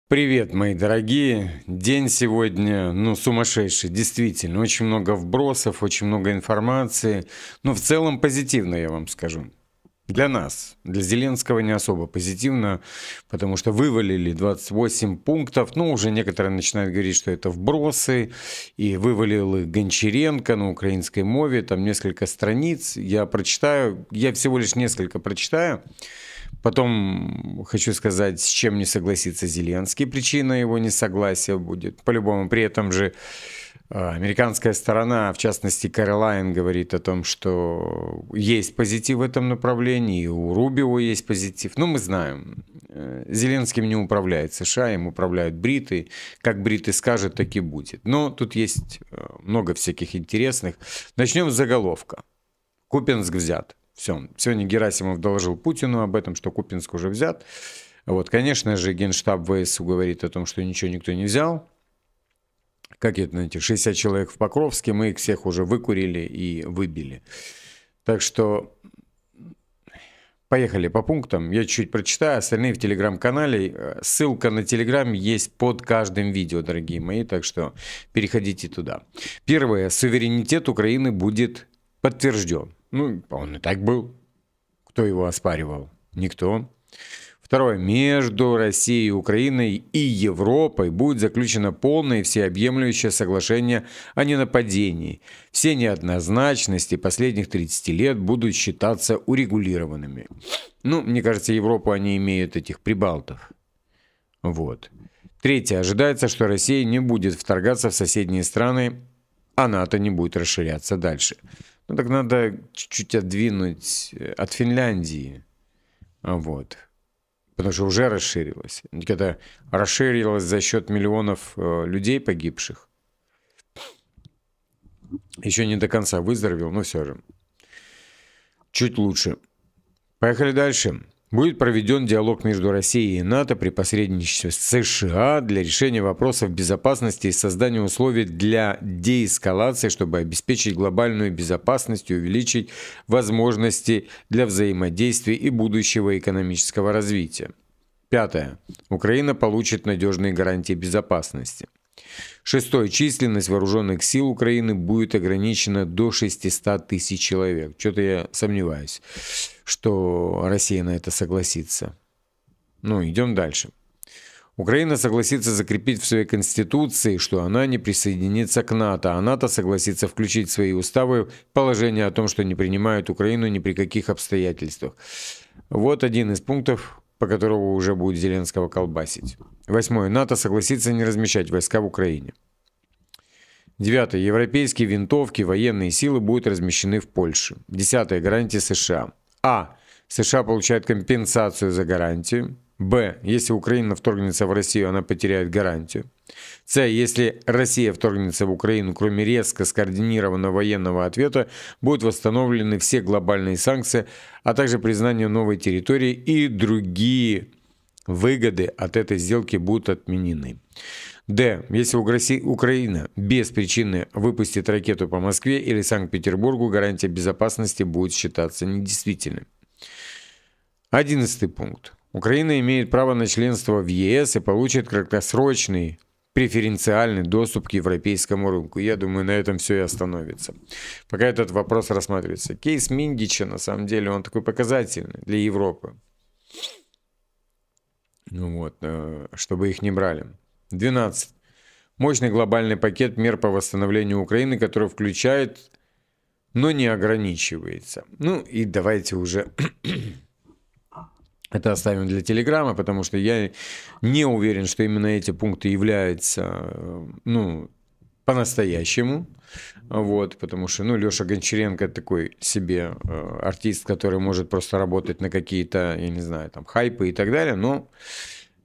Привет, мои дорогие. День сегодня, сумасшедший, действительно. Очень много вбросов, очень много информации. Но в целом позитивно, я вам скажу. Для нас, для Зеленского не особо позитивно, потому что вывалили 28 пунктов. Ну, уже некоторые начинают говорить, что это вбросы. И вывалил их Гончаренко на украинской мове. Там несколько страниц. Я прочитаю, я всего лишь несколько прочитаю. Потом хочу сказать, с чем не согласится Зеленский. Причина его несогласия будет. По-любому, при этом же американская сторона, в частности, Кэролайн, говорит о том, что есть позитив в этом направлении, и у Рубио есть позитив. Но мы знаем, Зеленским не управляет США, им управляют бриты. Как бриты скажут, так и будет. Но тут есть много всяких интересных. Начнем с заголовка. Купенск взят. Все. Сегодня Герасимов доложил Путину об этом, что Купенск уже взят. Вот, конечно же, Генштаб ВСУ говорит о том, что ничего никто не взял. Как это, знаете, 60 человек в Покровске, мы их всех уже выкурили и выбили. Так что поехали по пунктам. Я чуть-чуть прочитаю, остальные в телеграм-канале. Ссылка на телеграм есть под каждым видео, дорогие мои, так что переходите туда. Первое. Суверенитет Украины будет подтвержден. Ну, он и так был. Кто его оспаривал? Никто. Второе. Между Россией, Украиной и Европой будет заключено полное и всеобъемлющее соглашение о ненападении. Все неоднозначности последних 30 лет будут считаться урегулированными. Ну, мне кажется, Европу они имеют этих прибалтов. Вот. Третье. Ожидается, что Россия не будет вторгаться в соседние страны, а НАТО не будет расширяться дальше. Ну, так надо чуть-чуть отдвинуть от Финляндии. Вот. Потому что уже расширилась. Когда расширилась за счет миллионов людей погибших. Еще не до конца выздоровел, но все же. Чуть лучше. Поехали дальше. Будет проведен диалог между Россией и НАТО при посредничестве США для решения вопросов безопасности и создания условий для деэскалации, чтобы обеспечить глобальную безопасность и увеличить возможности для взаимодействия и будущего экономического развития. Пятое. Украина получит надежные гарантии безопасности. Шестое. Численность вооруженных сил Украины будет ограничена до 600 тысяч человек. Что-то я сомневаюсь, что Россия на это согласится. Ну, идем дальше. Украина согласится закрепить в своей конституции, что она не присоединится к НАТО, а НАТО согласится включить в свои уставы положение о том, что не принимают Украину ни при каких обстоятельствах. Вот один из пунктов, по которому уже будет Зеленского колбасить. Восьмое. НАТО согласится не размещать войска в Украине. Девятое. Европейские винтовки, военные силы будут размещены в Польше. Десятое. Гарантии США. А. США получают компенсацию за гарантию. Б. Если Украина вторгнется в Россию, она потеряет гарантию. С. Если Россия вторгнется в Украину, кроме резко скоординированного военного ответа, будут восстановлены все глобальные санкции, а также признание новой территории и другие выгоды от этой сделки будут отменены. Д. Если Украина без причины выпустит ракету по Москве или Санкт-Петербургу, гарантия безопасности будет считаться недействительной. 11 пункт. Украина имеет право на членство в ЕС и получит краткосрочный преференциальный доступ к европейскому рынку. Я думаю, на этом все и остановится. Пока этот вопрос рассматривается. Кейс Миндича, на самом деле, он такой показательный для Европы. Ну вот, чтобы их не брали. 12. Мощный глобальный пакет мер по восстановлению Украины, который включает, но не ограничивается. Ну и давайте уже это оставим для Телеграма, потому что я не уверен, что именно эти пункты являются, по-настоящему. Вот, потому что, Леша Гончаренко такой себе артист, который может просто работать на какие-то, я не знаю, там, хайпы и так далее, но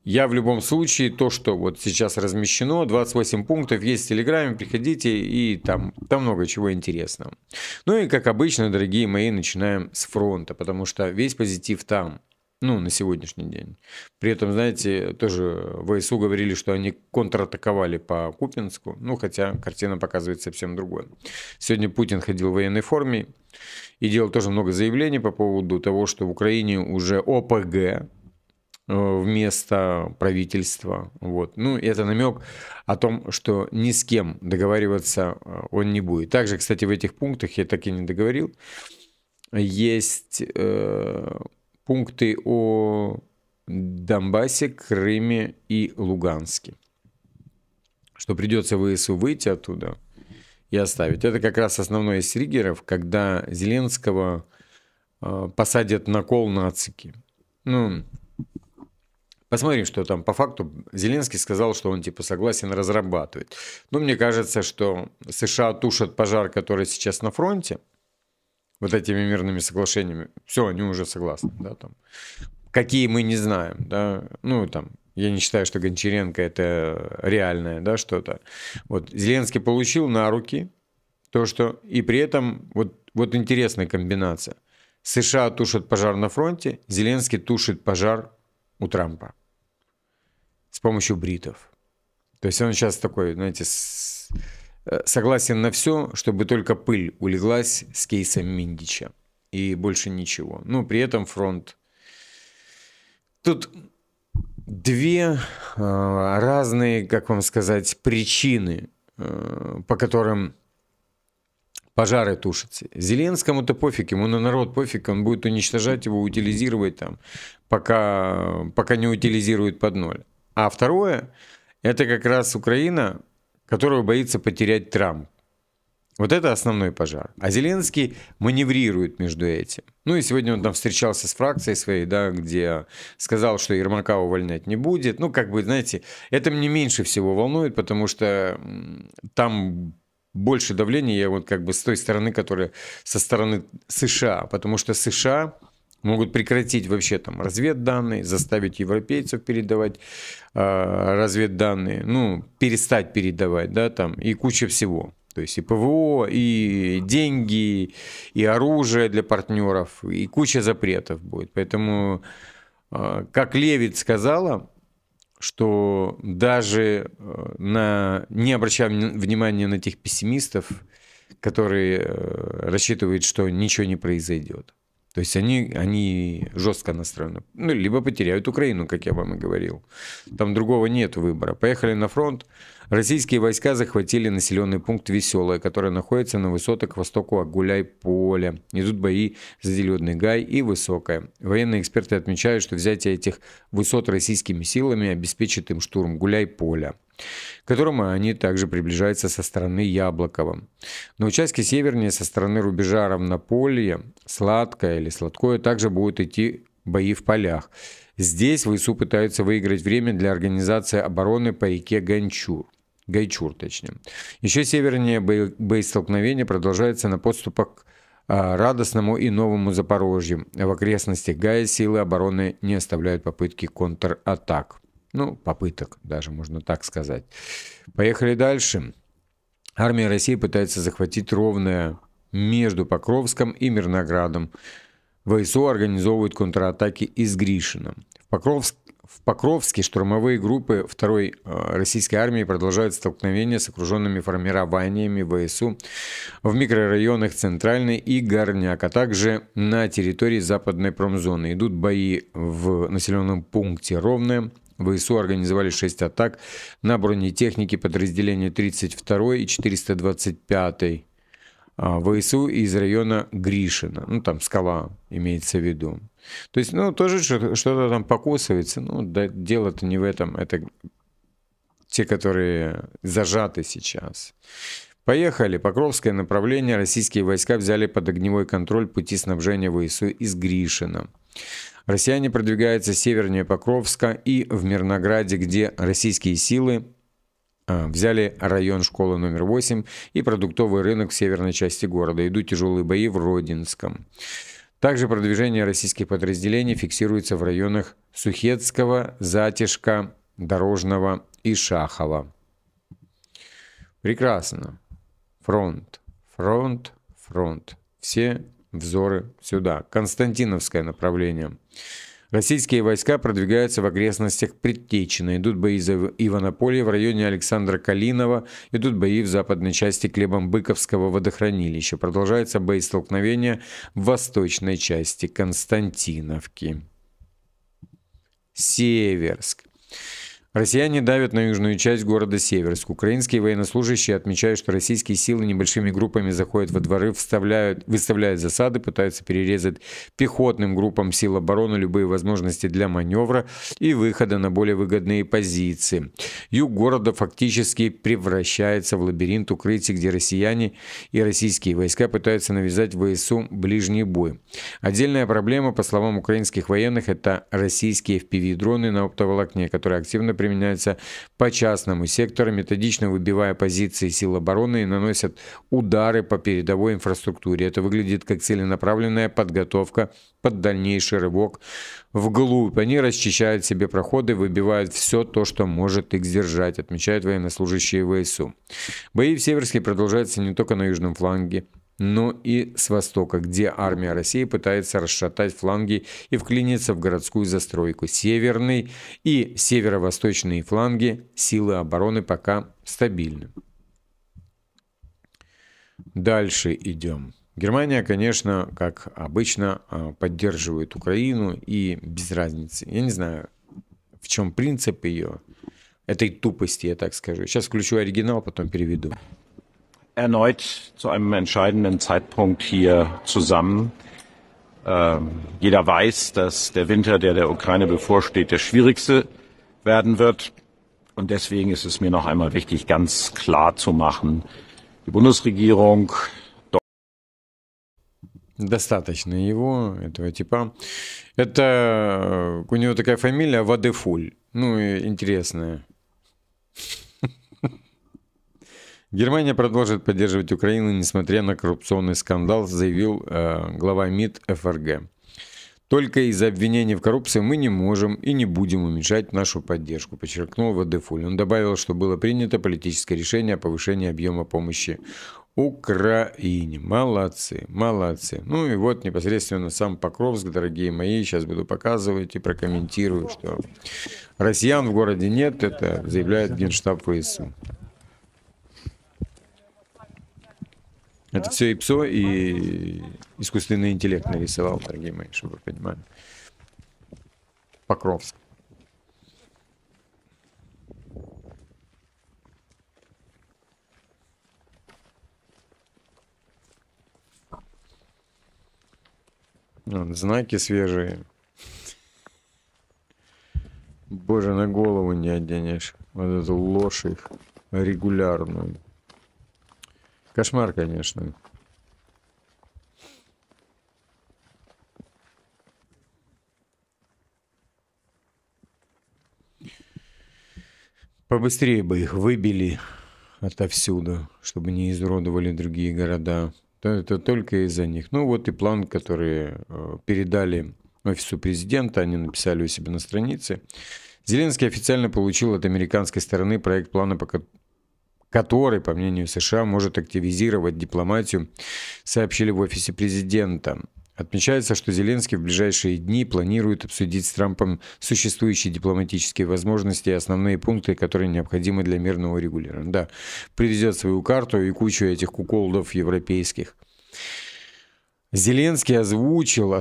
я в любом случае, то, что вот сейчас размещено, 28 пунктов есть в Телеграме, приходите, и там много чего интересного. Ну и, как обычно, дорогие мои, начинаем с фронта, потому что весь позитив там. На сегодняшний день. При этом, знаете, тоже ВСУ говорили, что они контратаковали по Купенску, хотя картина показывает совсем другое. Сегодня Путин ходил в военной форме и делал тоже много заявлений по поводу того, что в Украине уже ОПГ, вместо правительства. Вот. Ну, это намек о том, что ни с кем договариваться он не будет. Также, кстати, в этих пунктах, я так и не договорил, есть пункты о Донбассе, Крыме и Луганске. Что придется ВСУ выйти оттуда и оставить. Это как раз основной из триггеров, когда Зеленского посадят на кол нацики. Ну, посмотрим, что там по факту. Зеленский сказал, что он типа согласен разрабатывать. Но мне кажется, что США тушат пожар, который сейчас на фронте, вот этими мирными соглашениями. Все, они уже согласны. Да, там. Какие мы не знаем. Да? Ну, там, я не считаю, что Гончаренко это реальное, да, что-то. Вот Зеленский получил на руки то, что... И при этом вот интересная комбинация. США тушат пожар на фронте, Зеленский тушит пожар у Трампа с помощью бритов. То есть он сейчас такой, знаете, согласен на все, чтобы только пыль улеглась с кейсом Миндича. И больше ничего. Ну, при этом фронт... Тут две разные, как вам сказать, причины, по которым пожары тушатся. Зеленскому-то пофиг, ему на народ пофиг, он будет уничтожать его, утилизировать там, пока не утилизирует под ноль. А второе, это как раз Украина, которую боится потерять Трамп. Вот это основной пожар. А Зеленский маневрирует между этим. Ну и сегодня он там встречался с фракцией своей, да, где сказал, что Ермака увольнять не будет. Ну, как бы, знаете, это мне меньше всего волнует, потому что там больше давления, я вот как бы с той стороны, которая со стороны США. Потому что США могут прекратить вообще там разведданные, заставить европейцев передавать разведданные, ну, перестать передавать, да, там, и куча всего. То есть и ПВО, и деньги, и оружие для партнеров, и куча запретов будет. Поэтому, как Левит сказала, что даже не обращая внимания на тех пессимистов, которые рассчитывают, что ничего не произойдет. То есть они жестко настроены. Ну, либо потеряют Украину, как я вам и говорил. Там другого нет выбора. Поехали на фронт. Российские войска захватили населенный пункт Веселое, который находится на высотах к востоку от Гуляй-Поля. Идут бои за Зеленый Гай и Высокое. Военные эксперты отмечают, что взятие этих высот российскими силами обеспечит им штурм Гуляй-Поля, к которому они также приближаются со стороны Яблокова. На участке севернее, со стороны рубежа Равнополье, Сладкое или Сладкое, также будут идти бои в полях. Здесь ВСУ пытаются выиграть время для организации обороны по реке Гайчур, точнее. Еще севернее боестолкновения продолжаются на подступах к Радосному и Новому Запорожью. В окрестностях Гая силы обороны не оставляют попытки контратак. Ну, попыток, даже можно так сказать. Поехали дальше. Армия России пытается захватить Ровное между Покровском и Мирноградом. ВСУ организовывают контратаки из Гришина. В Покровске штурмовые группы 2-й российской армии продолжают столкновения с окруженными формированиями ВСУ в микрорайонах Центральный и Горняк, а также на территории Западной промзоны. Идут бои в населенном пункте Ровное. ВСУ организовали 6 атак на бронетехнике подразделения 32-й и 425-й ВСУ из района Гришина. Ну, там скала имеется в виду. То есть, ну, тоже что-то там покусывается. Ну, да, дело-то не в этом. Это те, которые зажаты сейчас. Поехали. Покровское направление. Российские войска взяли под огневой контроль пути снабжения ВСУ из Гришина. Россияне продвигаются севернее Покровска и в Мирнограде, где российские силы взяли район школы номер 8 и продуктовый рынок в северной части города. Идут тяжелые бои в Родинском. Также продвижение российских подразделений фиксируется в районах Сухецкого, Затишка, Дорожного и Шахова. Прекрасно. Фронт, фронт, фронт. Все взоры сюда. Константиновское направление. Российские войска продвигаются в окрестностях Предтечина. Идут бои за Иванополье в районе Александра Калинова. Идут бои в западной части Клебом-Быковского водохранилища. Продолжаются боестолкновения в восточной части Константиновки. Северск. Россияне давят на южную часть города Северск. Украинские военнослужащие отмечают, что российские силы небольшими группами заходят во дворы, выставляют засады, пытаются перерезать пехотным группам сил обороны любые возможности для маневра и выхода на более выгодные позиции. Юг города фактически превращается в лабиринт укрытий, где россияне и российские войска пытаются навязать ВСУ ближний бой. Отдельная проблема, по словам украинских военных, это российские FPV-дроны на оптоволокне, которые активно применяются по частному сектору, методично выбивая позиции сил обороны и наносят удары по передовой инфраструктуре. Это выглядит как целенаправленная подготовка под дальнейший рывок вглубь. Они расчищают себе проходы, выбивают все то, что может их сдержать, отмечают военнослужащие ВСУ. Бои в Северске продолжаются не только на южном фланге, но и с востока, где армия России пытается расшатать фланги и вклиниться в городскую застройку. Северный и северо-восточные фланги силы обороны пока стабильны. Дальше идем. Германия, конечно, как обычно, поддерживает Украину и без разницы. Я не знаю, в чем принцип ее, этой тупости, я так скажу. Сейчас включу оригинал, потом переведу. Erneut zu einem entscheidenden Zeitpunkt hier zusammen. Jeder weiß, dass der Winter, der Ukraine bevorsteht, der schwierigste werden wird. Und deswegen ist es mir noch einmal wichtig, ganz klar zu machen, die Bundesregierung... Достаточно его, этого типа. Это у него такая фамилия Вадефуль. Ну, интересная. Германия продолжит поддерживать Украину, несмотря на коррупционный скандал, заявил глава МИД ФРГ. Только из-за обвинений в коррупции мы не можем и не будем уменьшать нашу поддержку, подчеркнул Вадефуль. Он добавил, что было принято политическое решение о повышении объема помощи Украине. Молодцы, молодцы. Ну и вот непосредственно сам Покровск, дорогие мои, сейчас буду показывать и прокомментирую, что россиян в городе нет, это заявляет Генштаб ВСУ. Это все и ПСО, и искусственный интеллект нарисовал, дорогие мои, чтобы вы понимали. Покровск. Вот, знаки свежие. Боже, на голову не оденешь. Вот эту ложь их регулярную. Кошмар, конечно. Побыстрее бы их выбили отовсюду, чтобы не изуродовали другие города. Это только из-за них. Ну вот и план, который передали офису президента, они написали у себя на странице. Зеленский официально получил от американской стороны проект плана, который, по мнению США, может активизировать дипломатию, сообщили в офисе президента. Отмечается, что Зеленский в ближайшие дни планирует обсудить с Трампом существующие дипломатические возможности и основные пункты, которые необходимы для мирного регулирования. Да, привезет свою карту и кучу этих куколдов европейских. Зеленский озвучил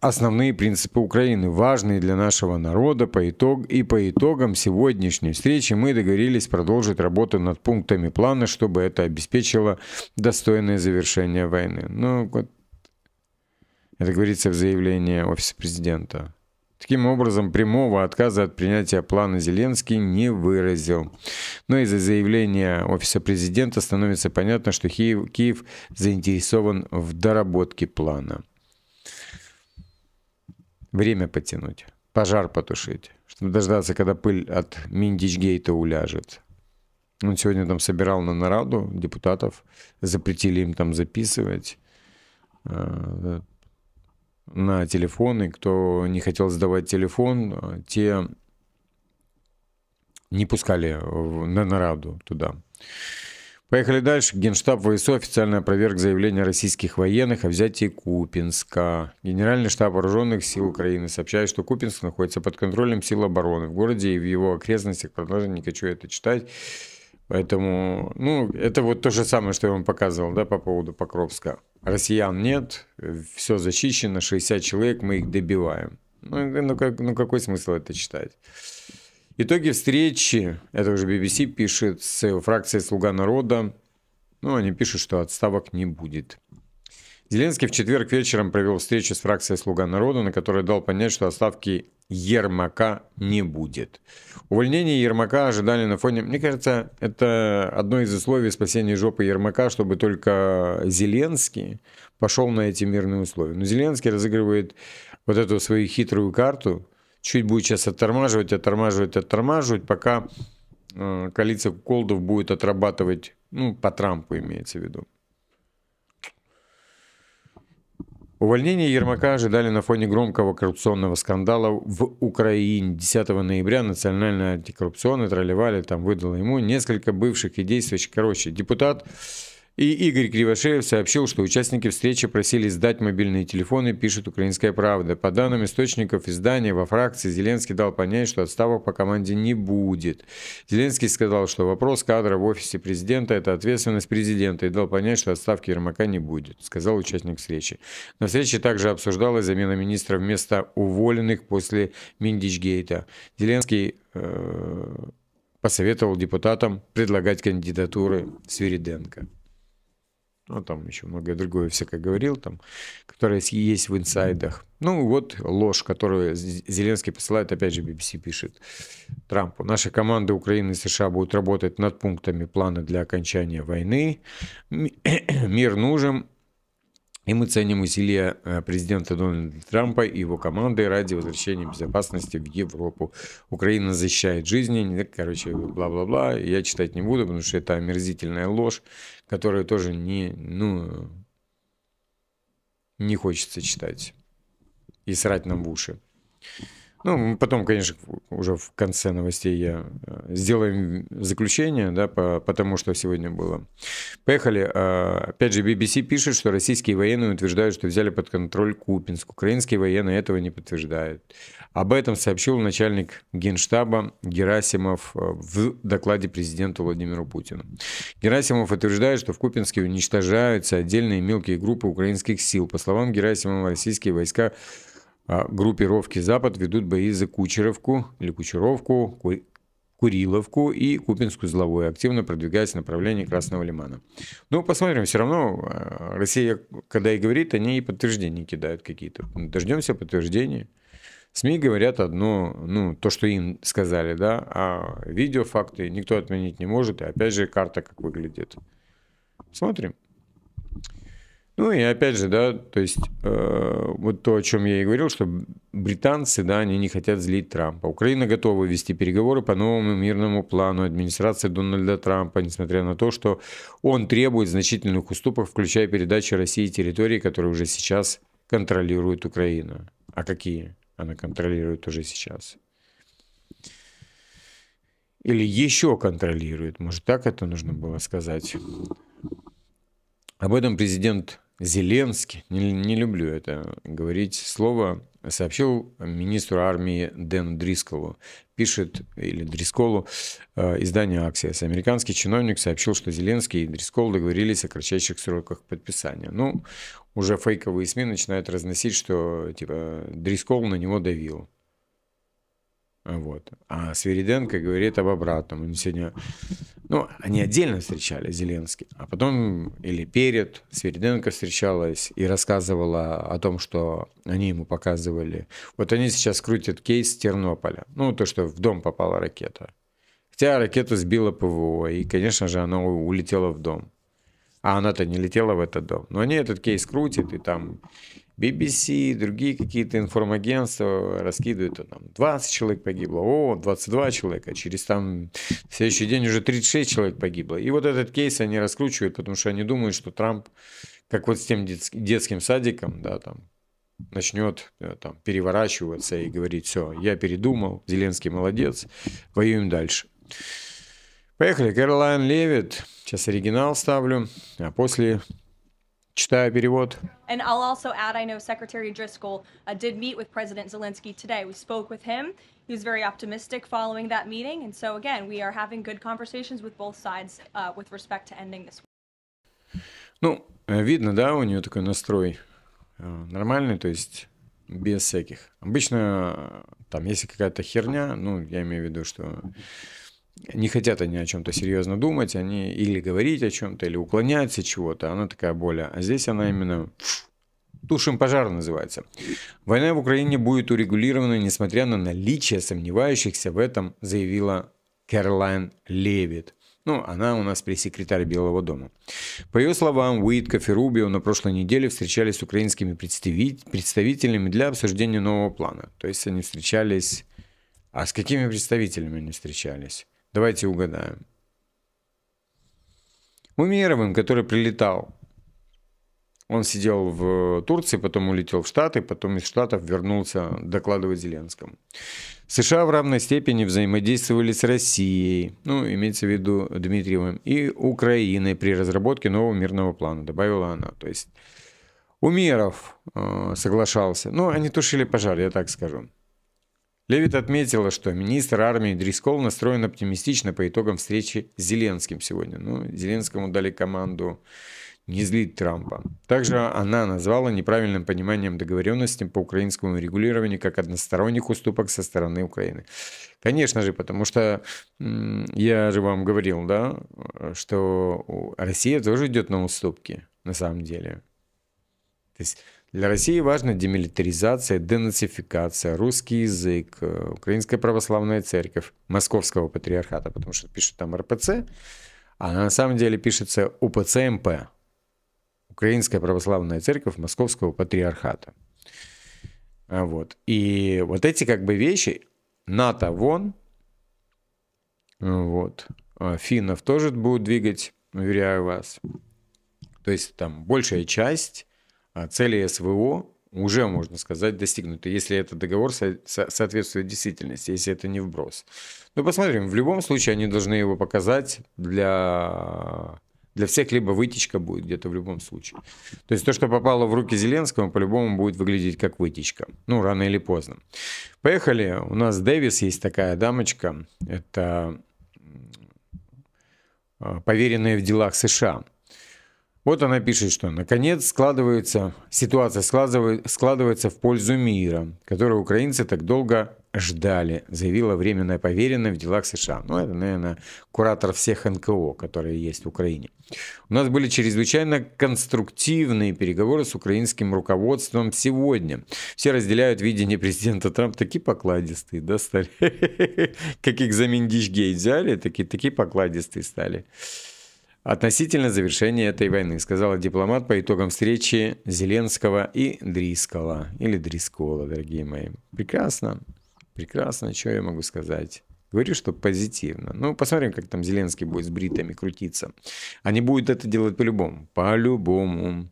основные принципы Украины, важные для нашего народа. По итогам сегодняшней встречи мы договорились продолжить работу над пунктами плана, чтобы это обеспечило достойное завершение войны. Ну, вот это говорится в заявлении офиса президента. Таким образом, прямого отказа от принятия плана Зеленский не выразил. Но из-за заявления офиса президента становится понятно, что Киев заинтересован в доработке плана. Время потянуть, пожар потушить, чтобы дождаться, когда пыль от Миндичгейта уляжет. Он сегодня там собирал на нараду депутатов, запретили им там записывать на телефоны. Кто не хотел сдавать телефон, те не пускали на нараду туда. Поехали дальше. Генштаб ВСУ официально опроверг заявление российских военных о взятии Купинска. Генеральный штаб вооруженных сил Украины сообщает, что Купинск находится под контролем сил обороны в городе и в его окрестностях. Продолжение не хочу это читать. Поэтому, ну, это вот то же самое, что я вам показывал, да, по поводу Покровска. Россиян нет, все зачищено, 60 человек, мы их добиваем. Ну, какой смысл это читать? Итоги встречи, это уже BBC пишет, с фракцией «Слуга народа». Ну, они пишут, что отставок не будет. Зеленский в четверг вечером провел встречу с фракцией «Слуга народа», на которой дал понять, что отставки Ермака не будет. Увольнение Ермака ожидали на фоне... Мне кажется, это одно из условий спасения жопы Ермака, чтобы только Зеленский пошел на эти мирные условия. Но Зеленский разыгрывает вот эту свою хитрую карту, чуть будет сейчас оттормаживать, пока коалиция куколдов будет отрабатывать, ну, по Трампу имеется в виду. Увольнение Ермака ожидали на фоне громкого коррупционного скандала в Украине. 10 ноября Национальная антикоррупционная тролливали, там выдала ему несколько бывших и действующих. Короче, депутат и Игорь Кривошеев сообщил, что участники встречи просили сдать мобильные телефоны, пишет «Украинская правда». По данным источников издания, во фракции Зеленский дал понять, что отставок по команде не будет. Зеленский сказал, что вопрос кадра в офисе президента – это ответственность президента, и дал понять, что отставки Ермака не будет, сказал участник встречи. На встрече также обсуждалась замена министра вместо уволенных после Миндичгейта. Зеленский посоветовал депутатам предлагать кандидатуры Свириденко. Ну, там еще многое другое всякое говорил, там, которое есть в инсайдах. Ну, вот ложь, которую Зеленский посылает, опять же, BBC пишет Трампу. Наша команда Украины и США будет работать над пунктами плана для окончания войны. Мир нужен. И мы ценим усилия президента Дональда Трампа и его команды ради возвращения безопасности в Европу. Украина защищает жизни, короче, бла-бла-бла. Я читать не буду, потому что это омерзительная ложь, которую тоже не хочется читать и срать нам в уши. Ну, потом, конечно, уже в конце новостей я сделаем заключение, да, по тому, что сегодня было. Поехали. Опять же, BBC пишет, что российские военные утверждают, что взяли под контроль Купинск. Украинские военные этого не подтверждают. Об этом сообщил начальник Генштаба Герасимов в докладе президенту Владимиру Путину. Герасимов утверждает, что в Купинске уничтожаются отдельные мелкие группы украинских сил. По словам Герасимова, российские войска группировки «Запад» ведут бои за Кучеровку, или Кучеровку, Куриловку и Купинск-Узловой, активно продвигаясь в направлении Красного Лимана. Ну, посмотрим, все равно Россия, когда и говорит, они и подтверждения кидают какие-то. Дождемся подтверждения. СМИ говорят одно, ну, то, что им сказали, да, а видеофакты никто отменить не может, и опять же карта как выглядит. Смотрим. Ну и опять же, да, то есть вот то, о чем я и говорил, что британцы, да, они не хотят злить Трампа. Украина готова вести переговоры по новому мирному плану администрации Дональда Трампа, несмотря на то, что он требует значительных уступок, включая передачу России территорий, которые уже сейчас контролирует Украина. А какие она контролирует уже сейчас? Или еще контролирует, может, так это нужно было сказать. Об этом президент Зеленский, не люблю это говорить слово, сообщил министру армии Дэну Дрисколу. Пишет, или Дрисколу, издание «Аксиос». Американский чиновник сообщил, что Зеленский и Дрискол договорились о кратчайших сроках подписания. Ну, уже фейковые СМИ начинают разносить, что типа Дрискол на него давил. Вот. А Свириденко говорит об обратном. Он сегодня... Ну, они отдельно встречались, Зеленский, а потом или перед Свириденко встречалась и рассказывала о том, что они ему показывали. Вот они сейчас крутят кейс Тернополя. Ну, то, что в дом попала ракета. Хотя ракету сбила ПВО, и, конечно же, она улетела в дом. А она-то не летела в этот дом. Но они этот кейс крутят, и там BBC, другие какие-то информагентства раскидывают, там 20 человек погибло, 22 человека, через там в следующий день уже 36 человек погибло. И вот этот кейс они раскручивают, потому что они думают, что Трамп, как вот с тем детским садиком, да, там, начнет там переворачиваться и говорить: все, я передумал, Зеленский молодец, воюем дальше. Поехали. Кэролайн Левит. Сейчас оригинал ставлю, а после читаю перевод. And I'll also add, I know Secretary Driscoll did meet with President Zelensky today. We spoke with him. He was very optimistic following that meeting. And so, again, we are having good conversations with both sides with respect to ending this war. Ну, видно, да, у нее такой настрой нормальный, то есть без всяких. Обычно там, если какая-то херня, ну, я имею в виду, что не хотят они о чем-то серьезно думать, они или говорить о чем-то, или уклоняются от чего-то, она такая более. А здесь она именно тушим пожар называется. Война в Украине будет урегулирована, несмотря на наличие сомневающихся в этом, заявила Кэролайн Левитт. Ну, она у нас пресс-секретарь Белого дома. По ее словам, Уиткофф и Рубио на прошлой неделе встречались с украинскими представителями для обсуждения нового плана. То есть они встречались... А с какими представителями они встречались? Давайте угадаем. Умеровым, который прилетал. Он сидел в Турции, потом улетел в Штаты, потом из Штатов вернулся докладывать Зеленскому. США в равной степени взаимодействовали с Россией, ну, имеется в виду Дмитриевым, и Украиной при разработке нового мирного плана, добавила она. То есть Умеров соглашался. Ну, они тушили пожар, я так скажу. Левитт отметила, что министр армии Дрискол настроен оптимистично по итогам встречи с Зеленским сегодня. Ну, Зеленскому дали команду не злить Трампа. Также она назвала неправильным пониманием договоренности по украинскому регулированию как односторонних уступок со стороны Украины. Конечно же, потому что я же вам говорил, да, что Россия тоже идет на уступки на самом деле. То есть для России важна демилитаризация, денацификация, русский язык, Украинская православная церковь, Московского патриархата, потому что пишут там РПЦ, а на самом деле пишется УПЦ-МП. Украинская православная церковь Московского патриархата. Вот. И вот эти как бы вещи, НАТО вон, вот, финнов тоже будут двигать, уверяю вас. То есть там большая часть целей СВО уже, можно сказать, достигнута, если этот договор соответствует действительности, если это не вброс. Но посмотрим, в любом случае они должны его показать для всех, либо вытечка будет где-то в любом случае. То есть то, что попало в руки Зеленского, по-любому будет выглядеть как вытечка. Ну, рано или поздно. Поехали. У нас Дэвис есть такая дамочка. Это поверенная в делах США. Вот она пишет, что наконец ситуация складывается в пользу мира, который украинцы так долго ждали, заявила временная поверенная в делах США. Ну, это, наверное, куратор всех НКО, которые есть в Украине. У нас были чрезвычайно конструктивные переговоры с украинским руководством сегодня. Все разделяют видение президента Трампа. Такие покладистые, да, стали? Как их за Миндичгейт взяли, такие покладистые стали. Относительно завершения этой войны, сказала дипломат по итогам встречи Зеленского и Дрискола. Или Дрискола, дорогие мои. Прекрасно. Прекрасно, что я могу сказать. Говорю, что позитивно. Ну, посмотрим, как там Зеленский будет с бритами крутиться. Они будут это делать по-любому. По-любому.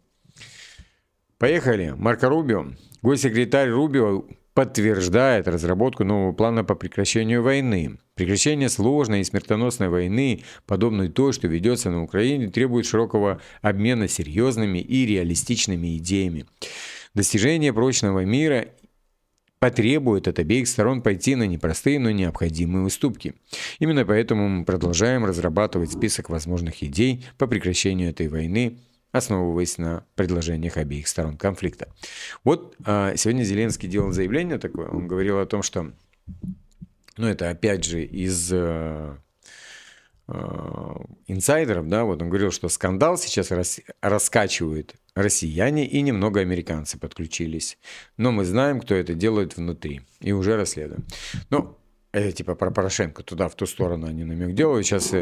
Поехали. Марко Рубио. Госсекретарь Рубио подтверждает разработку нового плана по прекращению войны. Прекращение сложной и смертоносной войны, подобной той, что ведется на Украине, требует широкого обмена серьезными и реалистичными идеями. Достижение прочного мира потребует от обеих сторон пойти на непростые, но необходимые уступки. Именно поэтому мы продолжаем разрабатывать список возможных идей по прекращению этой войны, основываясь на предложениях обеих сторон конфликта. Вот сегодня Зеленский делал заявление такое, он говорил о том, что, ну это опять же из инсайдеров, да, вот он говорил, что скандал сейчас раскачивают россияне и немного американцы подключились. Но мы знаем, кто это делает внутри и уже расследуем. Ну, это типа про Порошенко, туда, в ту сторону они намек делают. Сейчас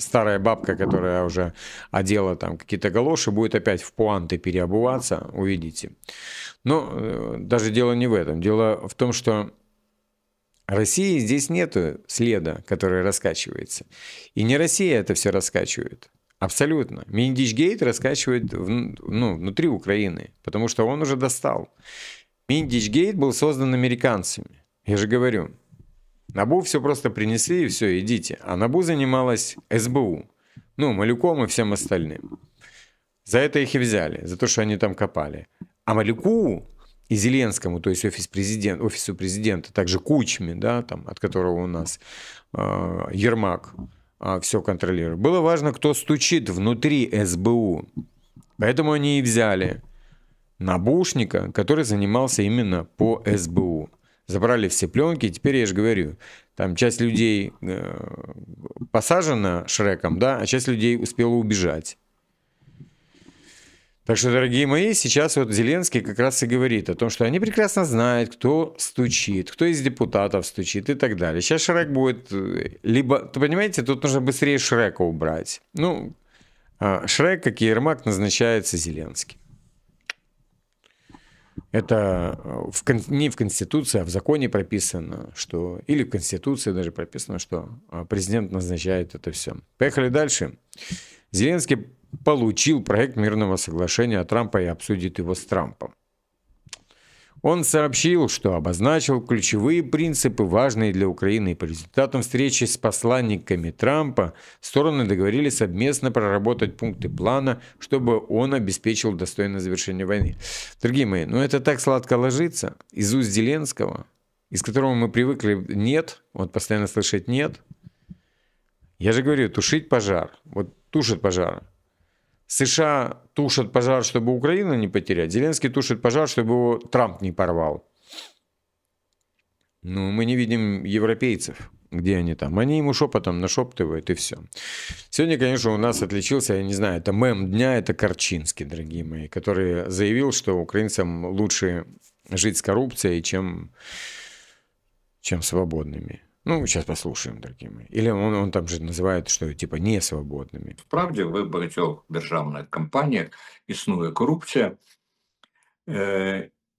старая бабка, которая уже одела там какие-то галоши, будет опять в пуанты переобуваться, увидите. Но даже дело не в этом. Дело в том, что России здесь нет следа, который раскачивается. И не Россия это все раскачивает. Абсолютно. Миндичгейт раскачивает внутри Украины, потому что он уже достал. Миндичгейт был создан американцами. Я же говорю. НАБУ все просто принесли и все, идите. А НАБУ занималась СБУ. Ну, Малюком и всем остальным. За это их и взяли, за то, что они там копали. А Малюку и Зеленскому, то есть офису президента, также Кучме, да, там, от которого у нас Ермак все контролирует. Было важно, кто стучит внутри СБУ. Поэтому они и взяли набушника, который занимался именно по СБУ. Забрали все пленки, и теперь я же говорю, там часть людей посажена Шреком, да, а часть людей успела убежать. Так что, дорогие мои, сейчас вот Зеленский как раз и говорит о том, что они прекрасно знают, кто стучит, кто из депутатов стучит и так далее. Сейчас Шрек будет либо... Ты понимаете, тут нужно быстрее Шрека убрать. Ну, Шрек, как и Ермак, назначается Зеленский. Это не в Конституции, а в законе прописано, что... Или в Конституции даже прописано, что президент назначает это все. Поехали дальше. Зеленский получил проект мирного соглашения от Трампа и обсудит его с Трампом. Он сообщил, что обозначил ключевые принципы, важные для Украины, и по результатам встречи с посланниками Трампа стороны договорились совместно проработать пункты плана, чтобы он обеспечил достойное завершение войны. Дорогие мои, ну это так сладко ложится из уст Зеленского, из которого мы привыкли «нет», вот постоянно слышать «нет». Я же говорю, тушить пожар, вот тушит пожар. США тушат пожар, чтобы Украину не потерять. Зеленский тушит пожар, чтобы его Трамп не порвал. Ну, мы не видим европейцев. Где они там? Они ему шепотом нашептывают, и все. Сегодня, конечно, у нас отличился, я не знаю, это мем дня, это Корчинский, дорогие мои, который заявил, что украинцам лучше жить с коррупцией, чем свободными. Ну, сейчас послушаємо, дорогі мої. Или он там же називає, що, типа, не свободними. Справді, в багатьох державних компаніях існує корупція,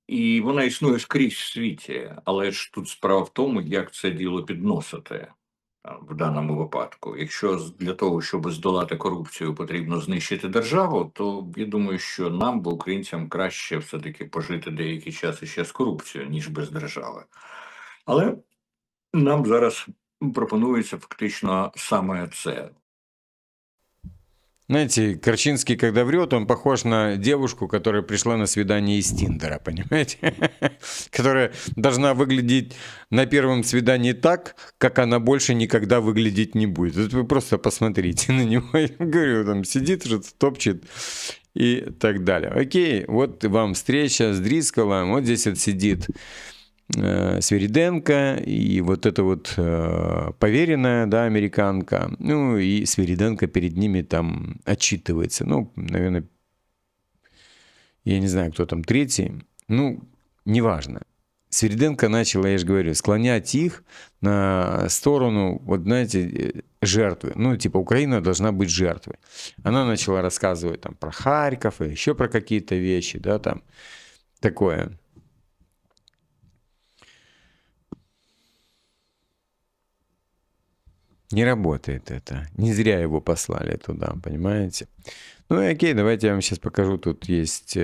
і вона існує скрізь в світі. Але ж тут справа в тому, як це діло підносити в даному випадку. Якщо для того, щоб здолати корупцію, потрібно знищити державу, то я думаю, що нам, бо українцям, краще все-таки пожити деякий час іще з корупцією, ніж без держави. Але нам зараз пропонується фактично саме це. Знаете, Корчинский, когда врет, он похож на девушку, которая пришла на свидание из Тиндера, понимаете? Которая должна выглядеть на первом свидании так, как она больше никогда выглядеть не будет. Вот вы просто посмотрите на него. Я говорю, там сидит, что-то топчет и так далее. Окей, вот вам встреча с Дрисколом. Вот здесь вот сидит Свириденко и вот эта вот поверенная, да, американка, ну и Свириденко перед ними там отчитывается, ну, наверное, я не знаю, кто там третий, ну, неважно. Свириденко начала, я же говорю, склонять их на сторону, вот знаете, жертвы, ну, типа, Украина должна быть жертвой. Она начала рассказывать там про Харьков и еще про какие-то вещи, да, там, такое. Не работает это. Не зря его послали туда, понимаете? Ну и окей, давайте я вам сейчас покажу. Тут есть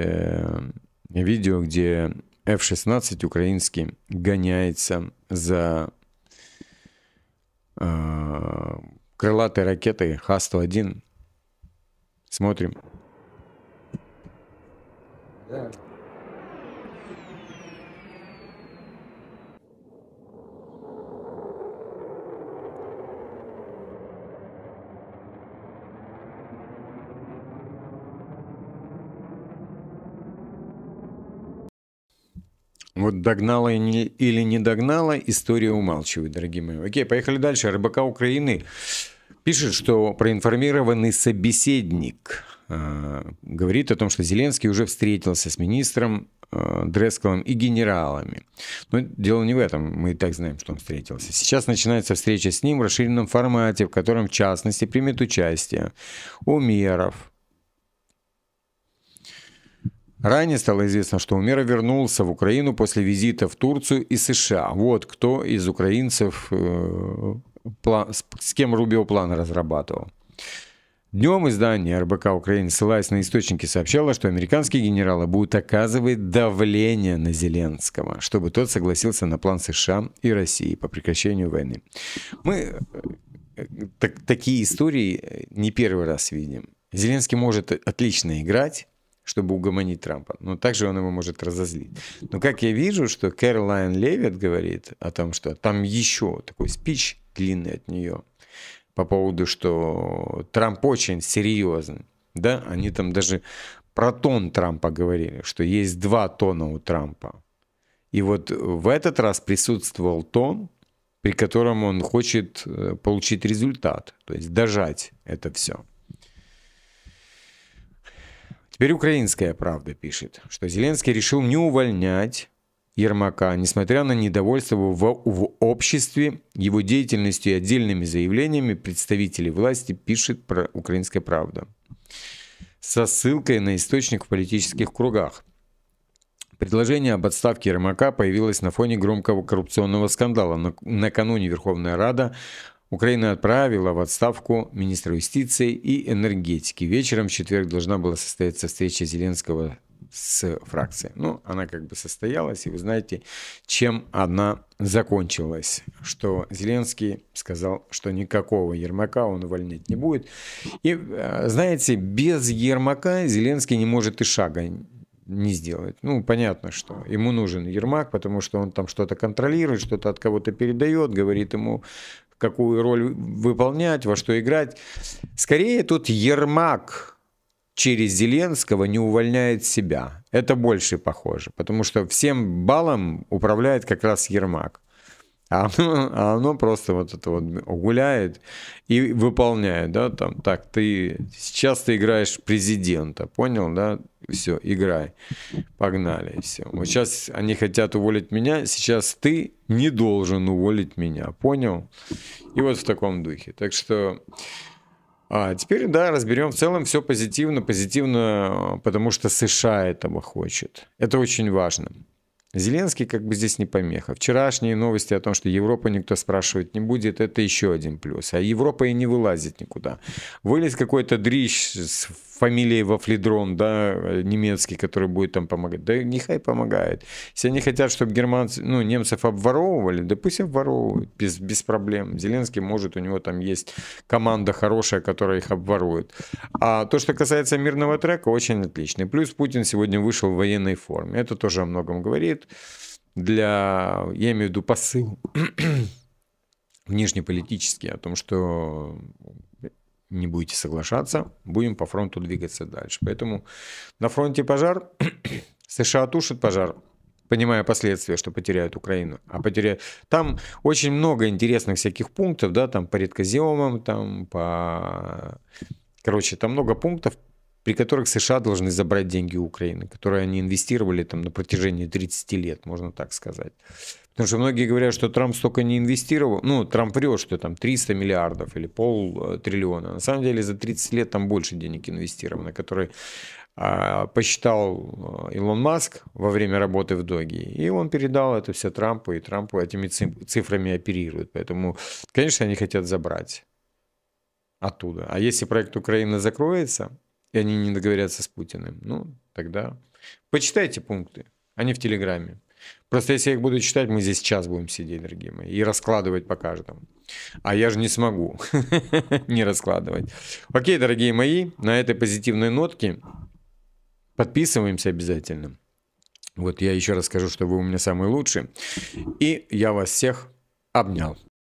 видео, где F-16 украинский гоняется за крылатой ракетой Х-101. Смотрим. Да. Вот догнала или не догнала, история умалчивает, дорогие мои. Окей, поехали дальше. РБК Украины пишет, что проинформированный собеседник говорит о том, что Зеленский уже встретился с министром Дресколом и генералами. Но дело не в этом, мы и так знаем, что он встретился. Сейчас начинается встреча с ним в расширенном формате, в котором, в частности, примет участие Умеров. Ранее стало известно, что Умеров вернулся в Украину после визита в Турцию и США. Вот кто из украинцев, с кем Рубио план разрабатывал. Днем издание РБК Украины, ссылаясь на источники, сообщало, что американские генералы будут оказывать давление на Зеленского, чтобы тот согласился на план США и России по прекращению войны. Мы такие истории не первый раз видим. Зеленский может отлично играть, чтобы угомонить Трампа, но также он его может разозлить. Но как я вижу, что Кэролайн Левитт говорит о том, что там еще такой спич длинный от нее по поводу, что Трамп очень серьезный, да, они там даже про тон Трампа говорили, что есть 2 тона у Трампа. И вот в этот раз присутствовал тон, при котором он хочет получить результат, то есть дожать это все. Теперь «Украинская правда» пишет, что Зеленский решил не увольнять Ермака, несмотря на недовольство в обществе его деятельностью и отдельными заявлениями представителей власти, пишет про «Украинская правда», со ссылкой на источник в политических кругах. Предложение об отставке Ермака появилось на фоне громкого коррупционного скандала. Накануне Верховная Рада Украины отправила в отставку министра юстиции и энергетики. Вечером в четверг должна была состояться встреча Зеленского с фракцией. Ну, она как бы состоялась, и вы знаете, чем она закончилась. Что Зеленский сказал, что никакого Ермака он увольнять не будет. И, знаете, без Ермака Зеленский не может и шага не сделать. Ну, понятно, что ему нужен Ермак, потому что он там что-то контролирует, что-то от кого-то передает, говорит ему, какую роль выполнять, во что играть. Скорее, тут Ермак через Зеленского не увольняет себя. Это больше похоже, потому что всем балом управляет как раз Ермак. А оно просто вот это вот гуляет и выполняет, да, там, так, сейчас ты играешь президента, понял, да, все, играй, погнали, все. Вот сейчас они хотят уволить меня, сейчас ты не должен уволить меня, понял? И вот в таком духе. Так что теперь, да, разберем. В целом все позитивно, потому что США этого хочет. Это очень важно. Зеленский как бы здесь не помеха. Вчерашние новости о том, что Европу никто спрашивать не будет, это еще один плюс. А Европа и не вылазит никуда. Вылез какой-то дрищ с фамилией Вафледрон, да, немецкий, который будет там помогать. Да нехай помогает. Если они хотят, чтобы немцев обворовывали, да пусть обворовывают без проблем. Зеленский может, у него там есть команда хорошая, которая их обворует. А то, что касается мирного трека, очень отлично. Плюс Путин сегодня вышел в военной форме. Это тоже о многом говорит. Я имею в виду посыл внешнеполитический о том, что не будете соглашаться, будем по фронту двигаться дальше. Поэтому на фронте пожар, США тушат пожар, понимая последствия, что потеряют Украину. Там очень много интересных всяких пунктов, да, там по редкоземам, там там много пунктов, при которых США должны забрать деньги у Украины, которые они инвестировали там на протяжении 30 лет, можно так сказать. Потому что многие говорят, что Трамп столько не инвестировал. Ну, Трамп врет, что там 300 миллиардов или 500 миллиона. На самом деле за 30 лет там больше денег инвестировано, которые посчитал Илон Маск во время работы в Доге. И он передал это все Трампу, и Трампу этими цифрами оперирует. Поэтому, конечно, они хотят забрать оттуда. А если проект Украины закроется, и они не договорятся с Путиным, ну, тогда почитайте пункты, они в Телеграме. Просто если я их буду читать, мы здесь час будем сидеть, дорогие мои, и раскладывать по каждому. А я же не смогу не раскладывать. Окей, дорогие мои, на этой позитивной нотке подписываемся обязательно. Вот я еще раз скажу, что вы у меня самые лучшие. И я вас всех обнял.